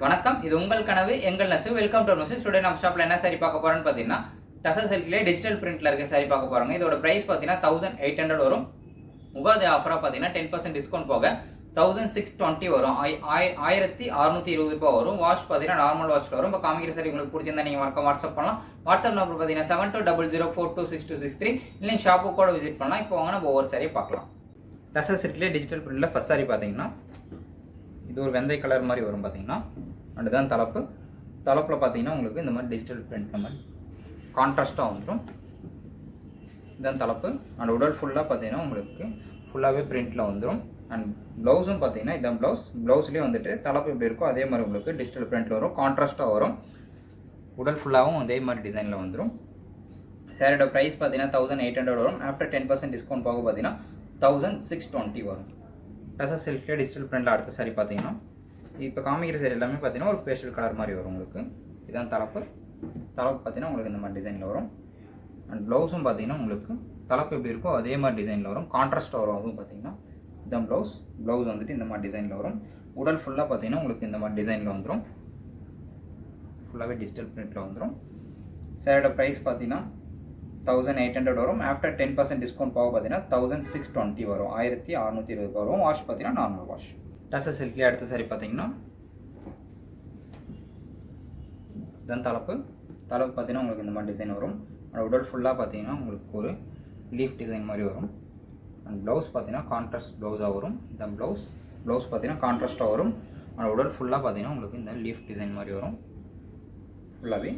வணக்கம், இது உங்கள் கனவு எங்கள் நெசவு. Welcome to message. டுடே நம்ம ஷாப்ல என்ன சாரி பார்க்க போறோம்னு பார்த்தீங்கன்னா, டசர் சில்க்லேயே டிஜிட்டல் பிரிண்ட்ல இருக்க சாரி பார்க்க போறோங்க. இதோட பிரைஸ் பார்த்தீங்கன்னா 1800 வரும். உகாதி ஆஃபரா பார்த்தீங்கன்னா 10% டிஸ்கவுண்ட் போக 1620 வரும். 1620 ரூபாய் வரும். வாஷ் பார்த்தீங்கன்னா நார்மல் வாஷ்ல வரும். இப்போ காமிக்கிற சாரி உங்களுக்கு பிடிச்சிருந்தா நீங்க மறக்காம வாட்ஸ்அப் பண்ணலாம். வாட்ஸ்அப் நம்பர் பார்த்தீங்கன்னா 7200426263. இல்லைங்க ஷாப்புக்கு கூட விசிட் பண்ணலாம். இப்போ வாங்க நம்ம ஒவ்வொரு சாரி பார்க்கலாம். டசர் சில்க்லேயே டிஜிட்டல் பிரிண்ட்ல ஃபர்ஸ்ட் சாரி பார்த்தீங்கன்னா இது ஒரு வெந்தய கலர் மாதிரி வரும் பார்த்தீங்கன்னா. அண்ட் தான் தலைப்பில் பார்த்தீங்கன்னா உங்களுக்கு இந்த மாதிரி டிஜிட்டல் பிரிண்ட் மாதிரி கான்ட்ராஸ்ட்டாக வந்துடும். இதுதான் தலைப்பு. அண்ட் உடல் ஃபுல்லாக பார்த்தீங்கன்னா உங்களுக்கு ஃபுல்லாகவே பிரிண்டில் வந்துடும். அண்ட் ப்ளவுஸும் பார்த்தீங்கன்னா இதான் ப்ளவுஸ்லேயே வந்துட்டு தலைப்பு எப்படி இருக்கோ அதே மாதிரி உங்களுக்கு டிஜிட்டல் பிரிண்டில் வரும், கான்ட்ராஸ்ட்டாக வரும். உடல் ஃபுல்லாகவும் அதே மாதிரி டிசைனில் வந்துடும். சாரியோட ப்ரைஸ் பார்த்தீங்கன்னா 1800 வரும். ஆஃப்டர் 10% டிஸ்கவுண்ட் போக பார்த்தீங்கன்னா 1620 வரும். டசர் சில்க்லேயே டிஜிட்டல் பிரிண்டில் அடுத்த சாரி பார்த்தீங்கன்னா இப்போ காமிக்கிற சாரி எல்லாமே பார்த்தீங்கன்னா ஒரு பேஸ்டல் கலர் மாதிரி வரும் உங்களுக்கு. இதுதான் தலைப்பு பார்த்தீங்கன்னா உங்களுக்கு இந்த மாதிரி டிசைனில் வரும். அண்ட் ப்ளவுஸும் பார்த்தீங்கன்னா உங்களுக்கு தலைப்பு எப்படி இருக்கோ அதே மாதிரி டிசைனில் வரும், கான்ட்ராஸ்ட்டாக வரும். அதுவும் பார்த்தீங்கன்னா இதுதான் ப்ளவுஸ் வந்துட்டு இந்த மாதிரி டிசைனில் வரும். உடல் ஃபுல்லாக பார்த்தீங்கன்னா உங்களுக்கு இந்த மாதிரி டிசைனில் வந்துடும். ஃபுல்லாகவே டிஜிட்டல் பிரிண்டில் வந்துடும். சாரியோட ப்ரைஸ் பார்த்தீங்கன்னா 1800 வரும். ஆஃப்டர் 10% டிஸ்கவுண்ட் போக பார்த்தீங்கன்னா 1620 வரும். 1620 வரும். வாஷ் பார்த்தீங்கன்னா நார்மல் வாஷ். டசர் சில்க்லேயே அடுத்த சாரி பார்த்தீங்கன்னா இதுதான் தலைப்பு பார்த்தீங்கன்னா உங்களுக்கு இந்த மாதிரி டிசைன் வரும். அண்ட் உடல் ஃபுல்லாக பார்த்தீங்கன்னா உங்களுக்கு ஒரு லீஃப் டிசைன் மாதிரி வரும். அண்ட் ப்ளவுஸ் பார்த்தீங்கன்னா கான்ட்ராஸ்ட் ப்ளவுஸாக வரும். இந்த ப்ளவுஸ் பார்த்தீங்கன்னா கான்ட்ராஸ்ட்டாக வரும். அண்ட் உடல் ஃபுல்லாக பார்த்தீங்கன்னா உங்களுக்கு இந்த லீஃப் டிசைன் மாதிரி வரும் ஃபுல்லாகவே.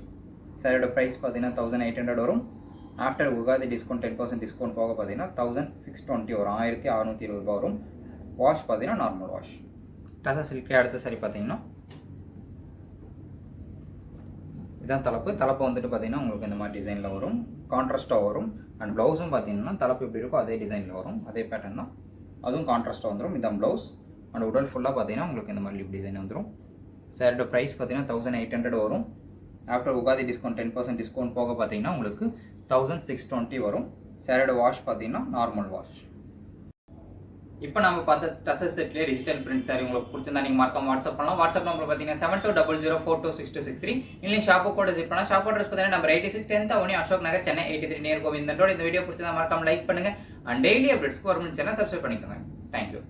சாரியோட ப்ரைஸ் பார்த்தீங்கன்னா 1800 வரும். ஆஃப்டர் உகாதி டிஸ்கவுண்ட் 10% டிஸ்கவுண்ட் போக பார்த்தீங்கன்னா 1620 வரும். 1620 ரூபாய் வரும். வாஷ் பார்த்தீங்கன்னா நார்மல் வாஷ். டசர் சில்க்லேயே அடுத்த சாரி பார்த்தீங்கன்னா இதுதான் தலைப்பு வந்துட்டு பார்த்தீங்கன்னா உங்களுக்கு இந்த மாதிரி டிசைனில் வரும், கான்ட்ராஸ்ட்டாக வரும். அண்ட் ப்ளவுஸும் பார்த்தீங்கன்னா தலைப்பு எப்படி இருக்கோ அதே டிசைனில் வரும், அதே பேட்டர்ன் தான். அதுவும் கான்ட்ராஸ்ட்டாக வந்துடும். இதுதான் ப்ளவுஸ். அண்ட் உடல் ஃபுல்லாக பார்த்தீங்கன்னா உங்களுக்கு இந்த மாதிரி லீப் டிசைன் வந்துடும். சாரியோட ப்ரைஸ் பார்த்தீங்கன்னா 1800 வரும். ஆஃப்டர் உகாதி டிஸ்கவுண்ட் 10% டிஸ்கவுண்ட் போக பார்த்தீங்கன்னா உங்களுக்கு 1620 வரும். சாரியோட வாஷ் பார்த்தீங்கன்னா நார்மல் வாஷ். இப்போ நம்ம பார்த்த டசர் செட்லேயே டிஜிட்டல் பிரிண்ட் சாரி உங்களுக்கு பிடிச்சிருந்தா நீங்கள் மறக்காம வாட்ஸ்அப் பண்ணலாம். வாட்ஸ்அப் நம்பர் பார்த்தீங்கன்னா 7200426263. இல்லைங்க ஷாப்பு கூட விசிட் பண்ணலாம். ஷாப் அட்ரஸ் பார்த்தீங்கன்னா number 86 10th Avenue, Ashok Nagar, Chennai 83 near Govindan road. இந்த வீடியோ பிடிச்சதா மறக்காம லைக் பண்ணுங்க. அண்ட் டெய்லி அப்டேட்ஸ்க்கு ஒரு சேனல் சப்ஸ்கிரைப் பண்ணிக்கோங்க. தேங்க்யூ.